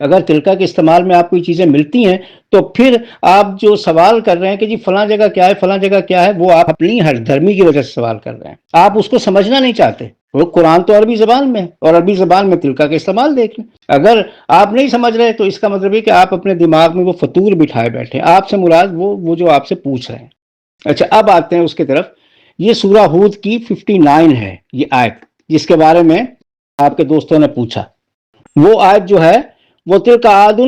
اگر تلکا کے استعمال میں آپ کو یہ چیزیں ملتی ہیں تو پھر آپ جو سوال کر رہے ہیں کہ جی فلاں جگہ کیا ہے فلاں جگہ کیا ہے، وہ آپ اپنی ہر دھرمی کی وجہ سے سوال کر رہے ہیں، آپ اس کو سمجھنا نہیں چاہتے۔ وہ قرآن تو عربی زبان میں ہے، اور عربی زبان میں تلکا کا استعمال دیکھ لیں۔ اگر آپ نہیں سمجھ رہے تو اس کا مطلب ہے کہ آپ اپنے دماغ میں وہ فطور بٹھائے بیٹھے، آپ سے مراد وہ جو آپ سے پوچھ رہے ہیں۔ اچھا، اب آتے ہیں اس کے طرف۔ یہ سورہ ہود کی 59 ہے یہ آیت، جس کے بارے میں آپ کے دوستوں نے پوچھا۔ وہ آیت جو ہے وہ تلک عاد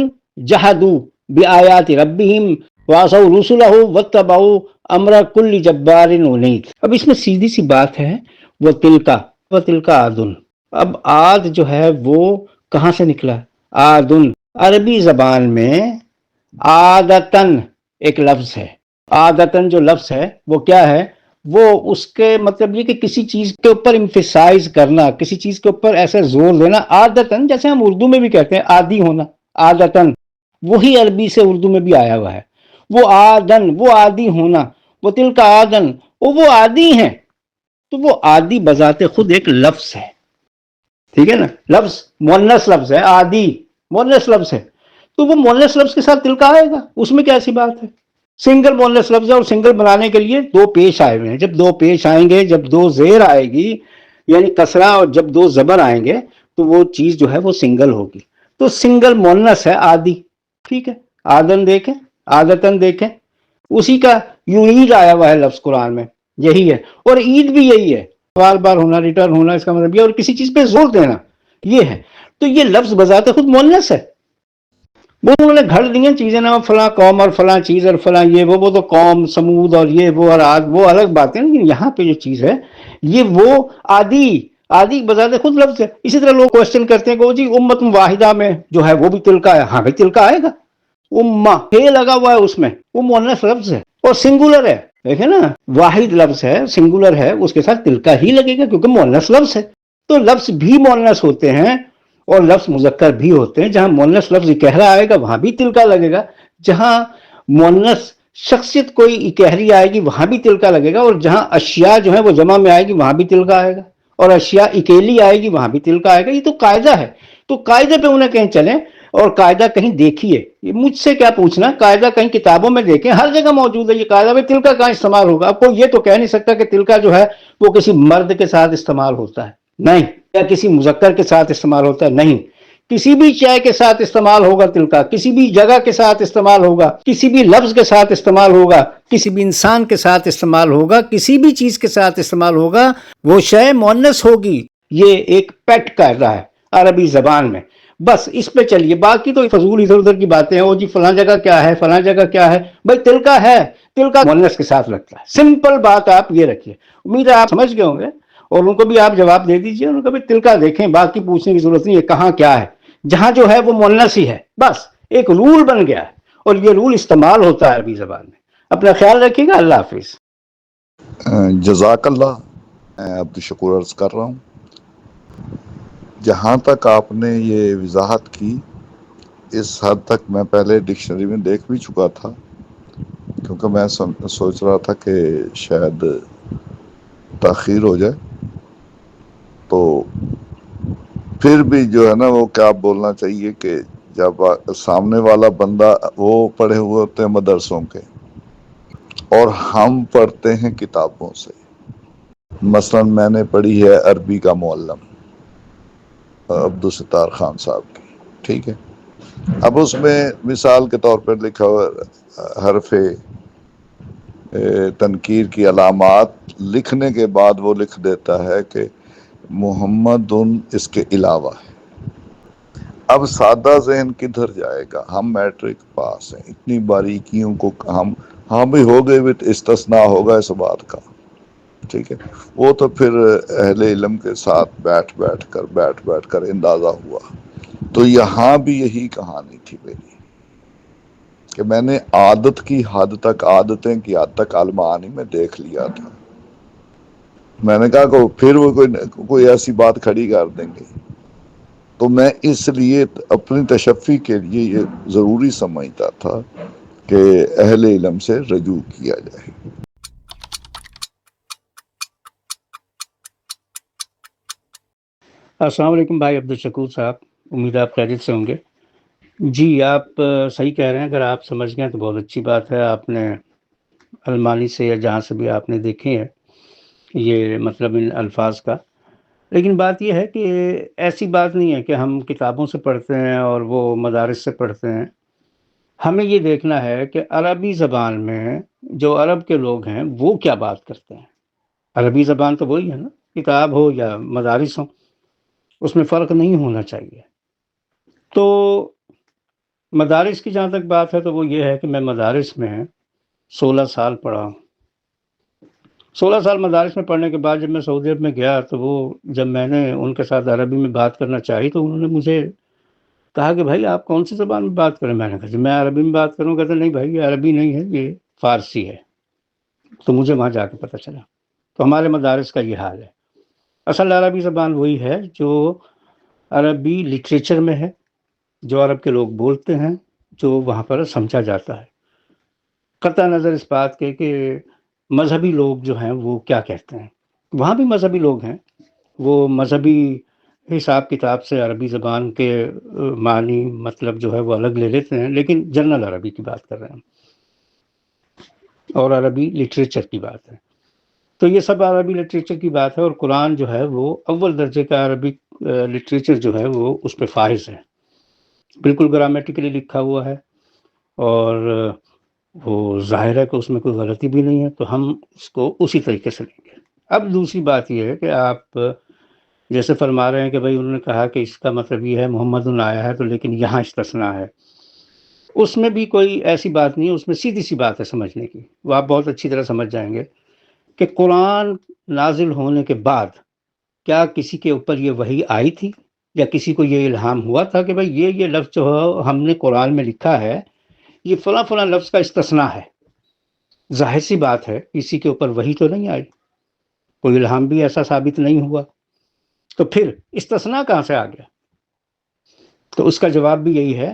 جہدوا بآیات ربہم وعصوا رسلہ واتبعوا امر کل جبار عنید۔ اب اس میں سیدھی سی بات ہے، وہ تلکا عادن۔ اب عاد جو ہے وہ کہاں سے نکلا؟ عادن عربی زبان میں عادتن ایک لفظ ہے۔ عادتن جو لفظ ہے وہ کیا ہے؟ وہ اس کے مطلب یہ کہ کسی چیز کے اوپر امفیسائز کرنا، کسی چیز کے اوپر ایسا زور دینا۔ عادتن جیسے ہم اردو میں بھی کہتے ہیں عادی ہونا، عادتن وہی عربی سے اردو میں بھی آیا ہوا ہے۔ وہ عادن وہ عادی ہونا، وہ تلک عادن وہ عادی ہیں۔ تو وہ عادی بذات خود ایک لفظ ہے، ٹھیک ہے نا؟ لفظ مؤنث لفظ ہے، عادی مؤنث لفظ ہے، تو وہ مؤنث لفظ کے ساتھ تلکا آئے گا، اس میں کیا ایسی بات ہے؟ سنگل مؤنث لفظ ہے، اور سنگل بنانے کے لیے دو پیش آئے ہوئے ہیں۔ جب دو پیش آئیں گے، جب دو زیر آئے گی یعنی کسرہ، اور جب دو زبر آئیں گے تو وہ چیز جو ہے وہ سنگل ہوگی۔ تو سنگل مؤنث ہے عادی، ٹھیک ہے؟ آدن دیکھیں، عادتن دیکھیں، اسی کا یعید آیا ہوا ہے لفظ قرآن میں، یہی ہے۔ اور عید بھی یہی ہے، بار بار ہونا، ریٹرن ہونا، اس کا مطلب یہ، اور کسی چیز پہ زور دینا، یہ ہے۔ تو یہ لفظ بذات خود مؤنث ہے۔ وہ انہوں نے گھڑ دی ہیں چیزیں نا، فلاں قوم اور فلاں چیز اور فلاں یہ وہ تو قوم سمود اور یہ وہ اور عاد، وہ الگ باتیں، لیکن یہاں پہ جو چیز ہے یہ وہ عادی بذات خود لفظ ہے۔ اسی طرح لوگ کوشچن کرتے ہیں کہ وہ جی امت واحدہ میں جو ہے وہ بھی تلکا ہے۔ ہاں بھائی تلکا آئے گا، امہ لگا ہوا ہے اس میں، وہ مؤنث لفظ ہے اور سنگولر ہے، دیکھیں نا، واحد لفظ ہے، سنگولر ہے، اس کے ساتھ تلکا ہی لگے گا کیونکہ مؤنث لفظ ہے۔ تو لفظ بھی مؤنث ہوتے ہیں اور لفظ مذکر بھی ہوتے ہیں۔ جہاں مؤنث لفظ اکہرا آئے گا وہاں بھی تلکا لگے گا، جہاں مؤنث شخصیت کوئی اکہری آئے گی وہاں بھی تلکا لگے گا، اور جہاں اشیاء جو ہے وہ جمع میں آئے گی وہاں بھی تلکا آئے گا، اور اشیاء اکیلی آئے گی وہاں بھی تلکا آئے گا۔ یہ تو قاعدہ ہے، تو قاعدے پہ انہیں کہیں چلیں اور قاعدہ کہیں دیکھیے۔ یہ مجھ سے کیا پوچھنا، قاعدہ کہیں کتابوں میں دیکھیں، ہر جگہ موجود ہے یہ قاعدہ۔ میں تلکا کہاں استعمال ہوگا؟ اب کوئی یہ تو کہہ نہیں سکتا کہ تلکا جو ہے وہ کسی مرد کے ساتھ استعمال ہوتا ہے، نہیں، یا کسی مذکر کے ساتھ استعمال ہوتا ہے، نہیں، کسی بھی شے کے ساتھ استعمال ہوگا تلکا، کسی بھی جگہ کے ساتھ استعمال ہوگا، کسی بھی لفظ کے ساتھ استعمال ہوگا، کسی بھی انسان کے ساتھ استعمال ہوگا، کسی بھی چیز کے ساتھ استعمال ہوگا، وہ شے مؤنث ہوگی۔ یہ ایک پیٹ کر رہا ہے عربی زبان میں، بس اس پہ چلیے، باقی تو فضول ادھر ادھر کی باتیں ہیں۔ وہ جی فلاں جگہ کیا ہے، فلاں جگہ کیا ہے، بھائی تلکا ہے، تلکا مؤنث کے ساتھ لگتا ہے، سمپل بات آپ یہ رکھیے۔ امید ہے آپ سمجھ گئے ہوں گے، اور ان کو بھی آپ جواب دے دیجئے، ان کو بھی تلکا دیکھیں، باقی پوچھنے کی ضرورت نہیں ہے کہاں کیا ہے، جہاں جو ہے وہ مؤنث ہی ہے، بس ایک رول بن گیا ہے، اور یہ رول استعمال ہوتا ہے عربی زبان میں۔ اپنا خیال رکھیے گا، اللہ حافظ۔ جزاک اللہ۔ میں عبد الشکور عرض کر رہا ہوں، جہاں تک آپ نے یہ وضاحت کی اس حد تک میں پہلے ڈکشنری میں دیکھ بھی چکا تھا، کیونکہ میں سوچ رہا تھا کہ شاید تاخیر ہو جائے، تو پھر بھی جو ہے نا وہ کیا بولنا چاہیے کہ جب سامنے والا بندہ وہ پڑھے ہوئے ہوتے ہیں مدرسوں کے اور ہم پڑھتے ہیں کتابوں سے، مثلا میں نے پڑھی ہے عربی کا معلم عبدالستار خان صاحب کی، ٹھیک ہے، اب اس میں مثال کے طور پر لکھا ہوا حرف تنکیر کی علامات لکھنے کے بعد وہ لکھ دیتا ہے کہ محمد اس کے علاوہ ہے۔ اب سادہ ذہن کدھر جائے گا؟ ہم میٹرک پاس ہیں، اتنی باریکیوں کو ہم بھی ہو گئے بھی استثناء ہوگا اس بات کا، ٹھیک ہے، وہ تو پھر اہل علم کے ساتھ بیٹھ کر اندازہ ہوا۔ تو یہاں بھی یہی کہانی تھی میری کہ میں نے عادتیں کی حد تک المعانی میں دیکھ لیا تھا۔ میں نے کہا کہ پھر وہ کوئی ایسی بات کھڑی کر دیں گے، تو میں اس لیے اپنی تشفی کے لیے یہ ضروری سمجھتا تھا کہ اہل علم سے رجوع کیا جائے۔ السلام علیکم بھائی عبد الشکور صاحب، امید آپ خیریت سے ہوں گے۔ جی آپ صحیح کہہ رہے ہیں، اگر آپ سمجھ گئے تو بہت اچھی بات ہے. آپ نے المانی سے یا جہاں سے بھی آپ نے دیکھے ہیں یہ مطلب ان الفاظ کا. لیکن بات یہ ہے کہ ایسی بات نہیں ہے کہ ہم کتابوں سے پڑھتے ہیں اور وہ مدارس سے پڑھتے ہیں. ہمیں یہ دیکھنا ہے کہ عربی زبان میں جو عرب کے لوگ ہیں وہ کیا بات کرتے ہیں. عربی زبان تو وہی ہے نا، کتاب ہو یا مدارس ہو، اس میں فرق نہیں ہونا چاہیے. تو مدارس کی جہاں تک بات ہے تو وہ یہ ہے کہ میں مدارس میں 16 سال پڑھا ہوں. 16 سال مدارس میں پڑھنے کے بعد جب میں سعودی عرب میں گیا تو وہ جب میں نے ان کے ساتھ عربی میں بات کرنا چاہی تو انہوں نے مجھے کہا کہ بھائی آپ کون سی زبان میں بات کریں. میں نے کہا جی میں عربی میں بات کروں. کہتے نہیں بھائی یہ عربی نہیں ہے، یہ فارسی ہے. تو مجھے وہاں جا کے پتہ چلا. تو ہمارے مدارس کا یہ حال ہے. اصل عربی زبان وہی ہے جو عربی لٹریچر میں ہے، جو عرب کے لوگ بولتے ہیں، جو وہاں پر سمجھا جاتا ہے، قطع نظر اس بات کے کہ مذہبی لوگ جو ہیں وہ کیا کہتے ہیں. وہاں بھی مذہبی لوگ ہیں، وہ مذہبی حساب کتاب سے عربی زبان کے معنی مطلب جو ہے وہ الگ لے لیتے ہیں، لیکن جنرل عربی کی بات کر رہے ہیں اور عربی لٹریچر کی بات ہے. تو یہ سب عربی لٹریچر کی بات ہے، اور قرآن جو ہے وہ اول درجے کا عربی لٹریچر جو ہے وہ اس پہ فائز ہے. بالکل گرامیٹیکلی لکھا ہوا ہے اور وہ ظاہر ہے کہ اس میں کوئی غلطی بھی نہیں ہے، تو ہم اس کو اسی طریقے سے لیں گے. اب دوسری بات یہ ہے کہ آپ جیسے فرما رہے ہیں کہ بھائی انہوں نے کہا کہ اس کا مطلب یہ ہے محمد آیا ہے تو لیکن یہاں استثناء ہے. اس میں بھی کوئی ایسی بات نہیں ہے، اس میں سیدھی سی بات ہے سمجھنے کی، وہ آپ بہت اچھی طرح سمجھ جائیں گے کہ قرآن نازل ہونے کے بعد کیا کسی کے اوپر یہ وحی آئی تھی یا کسی کو یہ الہام ہوا تھا کہ بھائی یہ لفظ جو ہے ہم نے قرآن میں لکھا ہے یہ فلاں فلاں لفظ کا استثناء ہے. ظاہر سی بات ہے کسی کے اوپر وحی تو نہیں آئی، کوئی الہام بھی ایسا ثابت نہیں ہوا، تو پھر استثناء کہاں سے آ گیا؟ تو اس کا جواب بھی یہی ہے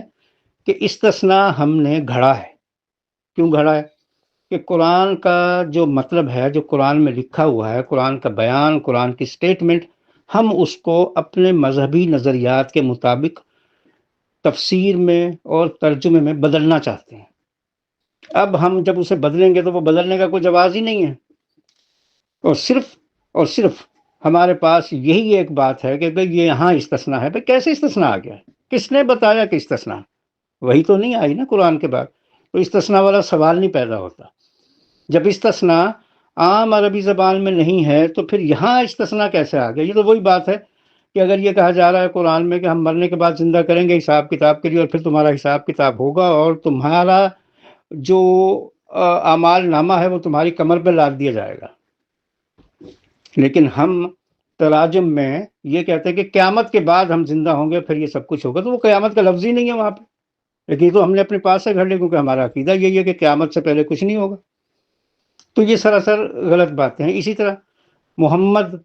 کہ استثناء ہم نے گھڑا ہے. کیوں گھڑا ہے؟ کہ قرآن کا جو مطلب ہے، جو قرآن میں لکھا ہوا ہے، قرآن کا بیان، قرآن کی سٹیٹمنٹ، ہم اس کو اپنے مذہبی نظریات کے مطابق تفسیر میں اور ترجمے میں بدلنا چاہتے ہیں. اب ہم جب اسے بدلیں گے تو وہ بدلنے کا کوئی جواز ہی نہیں ہے، اور صرف ہمارے پاس یہی ایک بات ہے کہ بھئی یہ یہاں استثناء ہے. بھئی کیسے استثناء آ گیا؟ کس نے بتایا کہ استثناء؟ وہی تو نہیں آئی نا قرآن کے بعد، تو استثناء والا سوال نہیں پیدا ہوتا. جب استثناء عام عربی زبان میں نہیں ہے تو پھر یہاں استثناء کیسے آ گیا؟ یہ تو وہی بات ہے کہ اگر یہ کہا جا رہا ہے قرآن میں کہ ہم مرنے کے بعد زندہ کریں گے حساب کتاب کے لیے، اور پھر تمہارا حساب کتاب ہوگا اور تمہارا جو اعمال نامہ ہے وہ تمہاری کمر پہ لاد دیا جائے گا. لیکن ہم تراجم میں یہ کہتے ہیں کہ قیامت کے بعد ہم زندہ ہوں گے، پھر یہ سب کچھ ہوگا، تو وہ قیامت کا لفظ ہی نہیں ہے وہاں پہ. لیکن یہ تو ہم نے اپنے پاس سے گھڑ لیا کیونکہ ہمارا عقیدہ یہی ہے کہ قیامت سے پہلے کچھ نہیں ہوگا. تو یہ سراسر غلط باتیں ہیں. اسی طرح محمد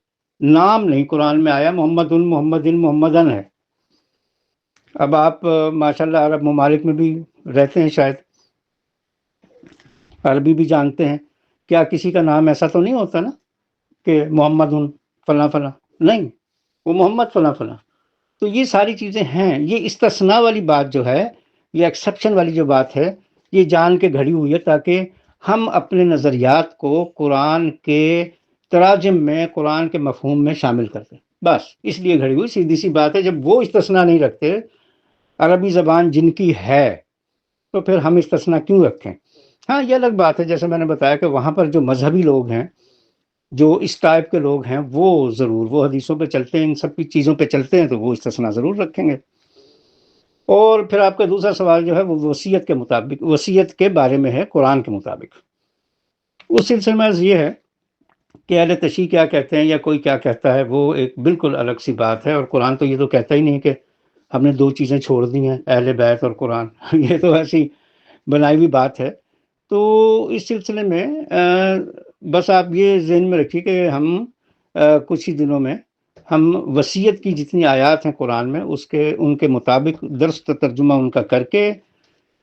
نام نہیں قرآن میں آیا، محمد محمدن ہے. اب آپ ماشاءاللہ عرب ممالک میں بھی رہتے ہیں، شاید عربی بھی جانتے ہیں، کیا کسی کا نام ایسا تو نہیں ہوتا نا کہ محمد فلاں فلاں، نہیں، وہ محمد فلاں فلاں. تو یہ ساری چیزیں ہیں. یہ استثناء والی بات جو ہے، یہ ایکسیپشن والی جو بات ہے، یہ جان کے گھڑی ہوئی ہے تاکہ ہم اپنے نظریات کو قرآن کے تراجم میں، قرآن کے مفہوم میں شامل کر دیں. بس اس لیے گھڑی ہوئی، سیدھی سی بات ہے. جب وہ استثناء نہیں رکھتے، عربی زبان جن کی ہے، تو پھر ہم استثناء کیوں رکھیں؟ ہاں یہ الگ بات ہے، جیسے میں نے بتایا کہ وہاں پر جو مذہبی لوگ ہیں، جو اس ٹائپ کے لوگ ہیں، وہ ضرور وہ حدیثوں پہ چلتے ہیں، ان سب کی چیزوں پہ چلتے ہیں، تو وہ استثناء ضرور رکھیں گے. اور پھر آپ کا دوسرا سوال جو ہے وہ وصیت کے مطابق، وصیت کے بارے میں ہے قرآن کے مطابق. اس سلسلے میں یہ ہے کہ اہل تشیع کیا کہتے ہیں یا کوئی کیا کہتا ہے، وہ ایک بالکل الگ سی بات ہے. اور قرآن تو یہ تو کہتا ہی نہیں کہ ہم نے دو چیزیں چھوڑ دی ہیں، اہل بیت اور قرآن. یہ تو ایسی بنائی ہوئی بات ہے. تو اس سلسلے میں بس آپ یہ ذہن میں رکھیے کہ ہم کچھ ہی دنوں میں ہم وصیت کی جتنی آیات ہیں قرآن میں، ان کے مطابق درست ترجمہ ان کا کر کے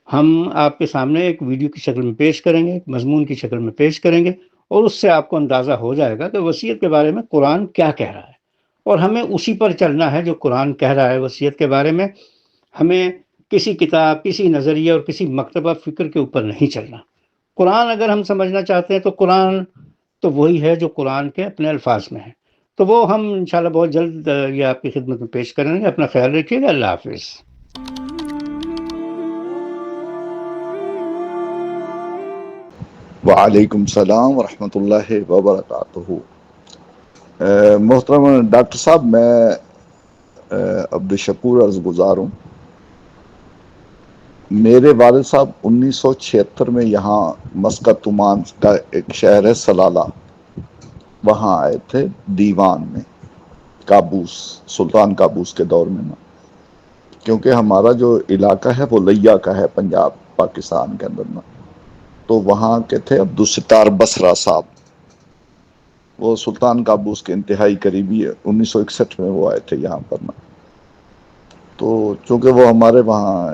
ہم آپ کے سامنے ایک ویڈیو کی شکل میں پیش کریں گے، ایک مضمون کی شکل میں پیش کریں گے، اور اس سے آپ کو اندازہ ہو جائے گا کہ وصیت کے بارے میں قرآن کیا کہہ رہا ہے. اور ہمیں اسی پر چلنا ہے جو قرآن کہہ رہا ہے وصیت کے بارے میں. ہمیں کسی کتاب، کسی نظریہ اور کسی مکتبہ فکر کے اوپر نہیں چلنا. قرآن اگر ہم سمجھنا چاہتے ہیں تو قرآن تو وہی ہے جو قرآن کے اپنے الفاظ میں ہے. تو وہ ہم انشاءاللہ بہت جلد یہ آپ کی خدمت میں پیش کریں گے. اپنا خیال رکھیے گا. اللہ حافظ. وعلیکم السلام ورحمۃ اللہ وبرکاتہ. محترم ڈاکٹر صاحب، میں عبدالشکور عرض گزار ہوں. میرے والد صاحب 1976 میں یہاں مسقط عمان کا ایک شہر ہے سلالہ، وہاں آئے تھے دیوان میں، قابوس، سلطان قابوس کے دور میں نا. کیونکہ ہمارا جو علاقہ ہے وہ لیا کا ہے پنجاب پاکستان کے اندر نا، تو وہاں کے تھے عبدالستار بصرہ صاحب. وہ سلطان قابوس کے انتہائی قریبی ہے. 1961 میں وہ آئے تھے یہاں پر نا. تو چونکہ وہ ہمارے وہاں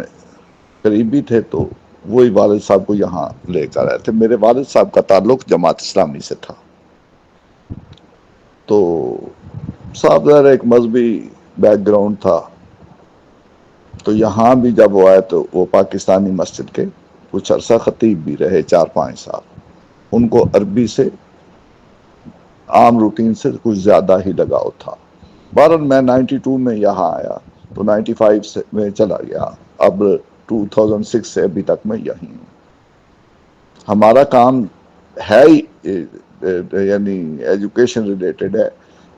قریبی تھے تو وہی والد صاحب کو یہاں لے کر آئے تھے. میرے والد صاحب کا تعلق جماعت اسلامی سے تھا. تو صاحب ذرا ایک مذہبی بیک گراؤنڈ تھا. تو یہاں بھی جب وہ آئے تو وہ پاکستانی مسجد کے کچھ عرصہ خطیب بھی رہے، 4-5 سال. ان کو عربی سے عام روٹین سے کچھ زیادہ ہی لگاؤ تھا. بہرحال میں 92 میں یہاں آیا تو 95 سے میں چلا گیا. اب 2006 سے ابھی تک میں یہیں ہوں. ہمارا کام ہے یعنی ایجوکیشن ریلیٹڈ ہے،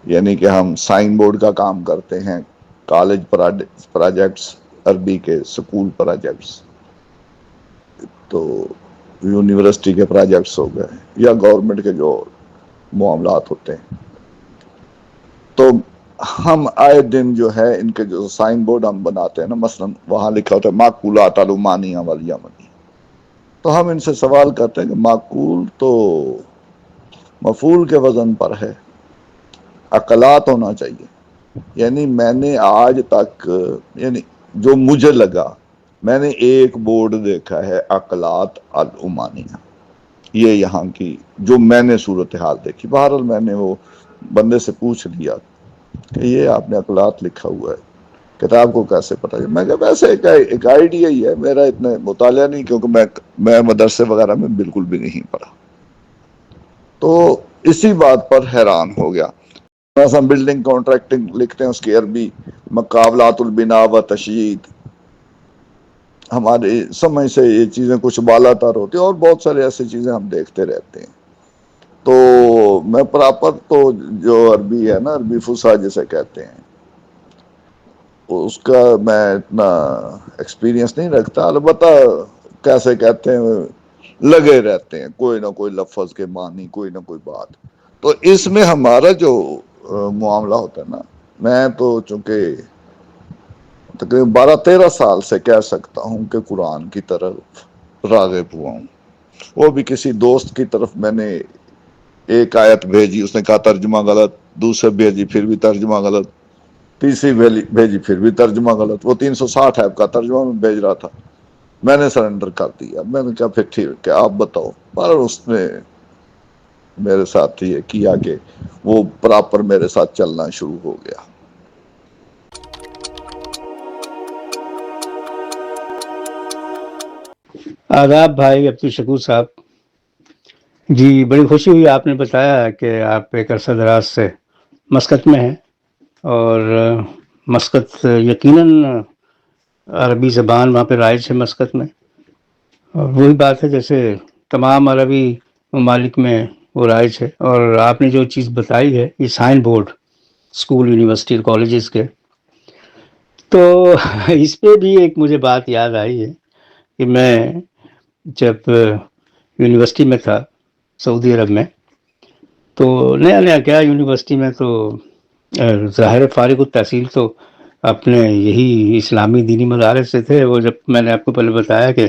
یعنی کہ ہم سائن بورڈ کا کام کرتے ہیں، کالج پروجیکٹس، عربی کے سکول پروجیکٹس، تو یونیورسٹی کے پروجیکٹس ہو گئے یا گورنمنٹ کے جو معاملات ہوتے ہیں. تو ہم آئے دن جو ہے ان کے جو سائن بورڈ ہم بناتے ہیں نا، مثلا وہاں لکھا ہوتا ہے معقولات العمانیہ والیمنی، تو ہم ان سے سوال کرتے ہیں کہ معقول تو مفعول کے وزن پر ہے، عقلات ہونا چاہیے. یعنی میں نے آج تک، یعنی جو مجھے لگا، میں نے ایک بورڈ دیکھا ہے عقلات العمانیہ، یہ یہاں کی جو میں نے صورتحال دیکھی. بہرحال میں نے وہ بندے سے پوچھ لیا کہ یہ آپ نے عقلات لکھا ہوا ہے، کتاب کو کیسے پتہ چلا؟ میں کہا ویسے ایک آئیڈیا ہی ہے، میرا اتنا مطالعہ نہیں، کیونکہ میں مدرسے وغیرہ میں بالکل بھی نہیں پڑھا. تو اسی بات پر حیران ہو گیا. مثلا بلڈنگ کانٹریکٹنگ لکھتے ہیں، اس کی عربی مقابلات البناء و تشیید. ہمارے سمجھ سے یہ چیزیں کچھ بالا تر ہوتی ہیں، اور بہت سارے ایسی چیزیں ہم دیکھتے رہتے ہیں. تو میں پراپر تو جو عربی ہے نا، عربی فصحیٰ جسے کہتے ہیں، اس کا میں اتنا ایکسپیرینس نہیں رکھتا. البتہ کیسے کہتے ہیں، لگے رہتے ہیں کوئی نہ کوئی لفظ کے معنی، کوئی نہ کوئی بات. تو اس میں ہمارا جو معاملہ ہوتا ہے نا، میں تو چونکہ تقریباً 12-13 سال سے کہہ سکتا ہوں کہ قرآن کی طرف راغب ہوا ہوں. وہ بھی کسی دوست کی طرف میں نے ایک آیت بھیجی، اس نے کہا ترجمہ غلط، دوسرے بھیجی پھر بھی ترجمہ غلط، تیسری بھیجی پھر بھی ترجمہ غلط. وہ 360 ایپ کا ترجمہ میں بھیج رہا تھا. میں نے سرنڈر کر دیا. میں نے کہا پھر ٹھیک ہے آپ بتاؤ. پر اس نے میرے ساتھ یہ کیا کہ وہ پراپر میرے ساتھ چلنا شروع ہو گیا. آداب بھائی عبدالشکور صاحب. جی بڑی خوشی ہوئی آپ نے بتایا کہ آپ ایک عرصہ دراز سے مسقط میں ہیں، اور مسقط یقیناً عربی زبان وہاں پہ رائج ہے مسقط میں. اور وہی بات ہے جیسے تمام عربی ممالک میں وہ رائج ہے. اور آپ نے جو چیز بتائی ہے، یہ سائن بورڈ اسکول، یونیورسٹی اور کالجز کے، تو اس پہ بھی ایک مجھے بات یاد آئی ہے کہ میں جب یونیورسٹی میں تھا سعودی عرب میں، تو نیا نیا کیا یونیورسٹی میں تو ظاہر فارغ التحصیل تو اپنے یہی اسلامی دینی مدارس سے تھے. وہ جب میں نے آپ کو پہلے بتایا کہ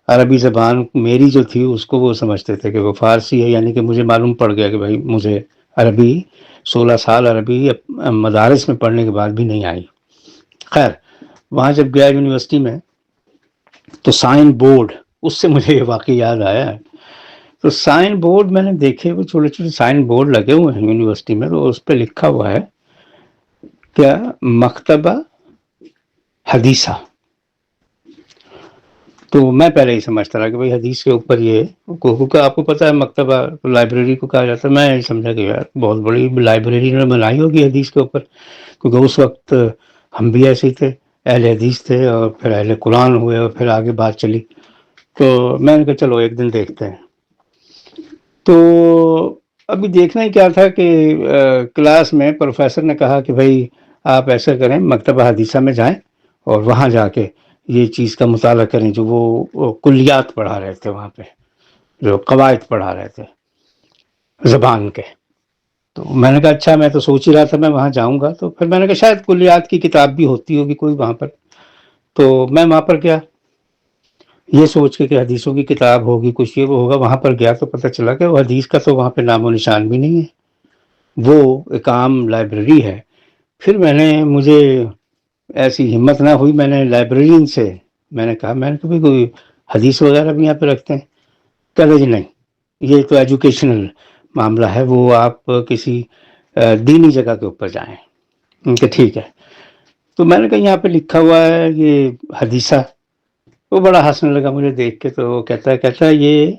عربی زبان میری جو تھی اس کو وہ سمجھتے تھے کہ وہ فارسی ہے، یعنی کہ مجھے معلوم پڑ گیا کہ بھائی مجھے عربی 16 سال عربی مدارس میں پڑھنے کے بعد بھی نہیں آئی. خیر وہاں جب گیا یونیورسٹی میں تو سائن بورڈ، اس سے مجھے یہ واقعی یاد آیا ہے. تو سائن بورڈ میں نے دیکھے، وہ چھوٹے چھوٹے سائن بورڈ لگے ہوئے ہیں یونیورسٹی میں، تو اس پہ لکھا ہوا ہے کیا مکتبہ حدیثہ. تو میں پہلے ہی سمجھتا رہا کہ بھائی حدیث کے اوپر یہ کیونکہ آپ کو پتہ ہے مکتبہ لائبریری کو کہا جاتا ہے. میں یہ سمجھا کہ یار بہت بڑی لائبریری نے بنائی ہوگی حدیث کے اوپر، کیونکہ اس وقت ہم بھی ایسے ہی تھے، اہل حدیث تھے اور پھر اہل قرآن ہوئے اور پھر آگے بات چلی. تو میں نے کہا چلو ایک دن دیکھتے ہیں. تو ابھی دیکھنا ہی کیا تھا کہ کلاس میں پروفیسر نے کہا کہ بھائی آپ ایسا کریں، مکتبہ حدیثہ میں جائیں اور وہاں جا کے یہ چیز کا مطالعہ کریں. جو وہ کلیات پڑھا رہے تھے وہاں پہ، جو قواعد پڑھا رہے تھے زبان کے. تو میں نے کہا اچھا، میں تو سوچ ہی رہا تھا میں وہاں جاؤں گا. تو پھر میں نے کہا شاید کلیات کی کتاب بھی ہوتی ہوگی کوئی وہاں پر. تو میں وہاں پر گیا یہ سوچ کے کہ حدیثوں کی کتاب ہوگی، کچھ یہ وہ ہوگا. وہاں پر گیا تو پتہ چلا کہ وہ حدیث کا تو وہاں پہ نام و نشان بھی نہیں ہے، وہ ایک عام لائبریری ہے. پھر مجھے ایسی ہمت نہ ہوئی، میں نے لائبریرین سے میں نے کہا بھی کوئی حدیث وغیرہ بھی یہاں پہ رکھتے ہیں؟ کہہ جی نہیں، یہ تو ایجوکیشنل معاملہ ہے، وہ آپ کسی دینی جگہ کے اوپر جائیں. کہ ٹھیک ہے. تو میں نے کہا یہاں پہ لکھا ہوا ہے یہ حدیثہ. وہ بڑا ہنسنے لگا مجھے دیکھ کے. تو وہ کہتا ہے یہ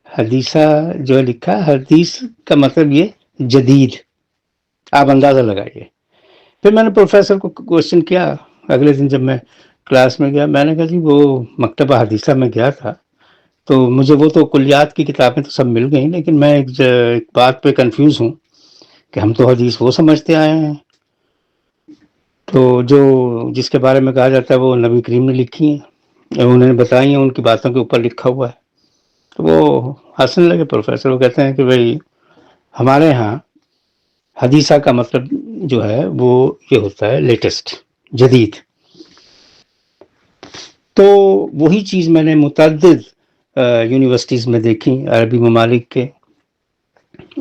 حدیثہ جو ہے لکھا ہے، حدیث کا مطلب یہ جدید، آپ اندازہ لگائیے. پھر میں نے پروفیسر کو کوشچن کیا اگلے دن جب میں کلاس میں گیا. میں نے کہا جی وہ مکتبہ حدیثہ میں گیا تھا تو مجھے وہ تو کلیات کی کتابیں تو سب مل گئیں، لیکن میں ایک بات پہ کنفیوز ہوں کہ ہم تو حدیث وہ سمجھتے آئے ہیں تو جس کے بارے میں کہا جاتا ہے وہ نبی کریم نے لکھی ہیں، انہوں نے بتائی ہیں، ان کی باتوں کے اوپر لکھا ہوا ہے. تو وہ ہنسنے لگے پروفیسر. وہ کہتے ہیں کہ بھائی ہمارے ہاں حدیثہ کا مطلب جو ہے وہ یہ ہوتا ہے لیٹسٹ، جدید. تو وہی چیز میں نے متعدد یونیورسٹیز میں دیکھی عربی ممالک کے،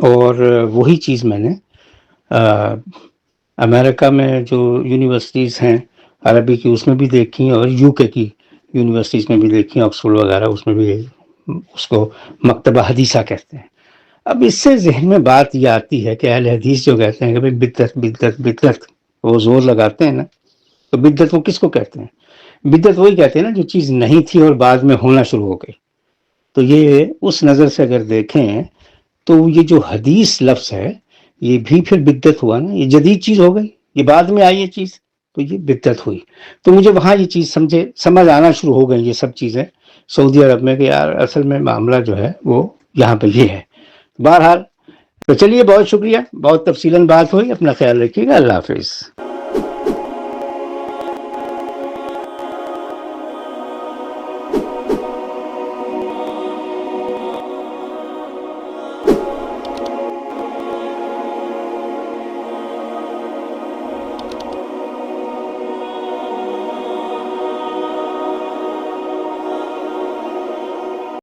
اور وہی چیز میں نے امریکہ میں جو یونیورسٹیز ہیں عربی کی اس میں بھی دیکھی، اور یو کے کی یونیورسٹیز میں بھی دیکھی، آکسفورڈ وغیرہ، اس میں بھی اس کو مکتبہ حدیثہ کہتے ہیں. اب اس سے ذہن میں بات یہ آتی ہے کہ اہل حدیث جو کہتے ہیں کہ بھائی بدعت بدعت بدعت، وہ زور لگاتے ہیں نا، تو بدعت وہ کس کو کہتے ہیں؟ بدعت وہی کہتے ہیں نا جو چیز نہیں تھی اور بعد میں ہونا شروع ہو گئی. تو یہ اس نظر سے اگر دیکھیں تو یہ جو حدیث لفظ ہے یہ بھی پھر بدعت ہوا نا، یہ جدید چیز ہو گئی، یہ بعد میں آئی یہ چیز، تو یہ بدعت ہوئی. تو مجھے وہاں یہ چیز سمجھ آنا شروع ہو گئی یہ سب چیزیں سعودی عرب میں، کہ یار اصل میں معاملہ جو ہے وہ یہاں پہ یہ ہے. بہرحال تو چلیے، بہت شکریہ، بہت تفصیلاً بات ہوئی. اپنا خیال رکھیے گا. اللہ حافظ.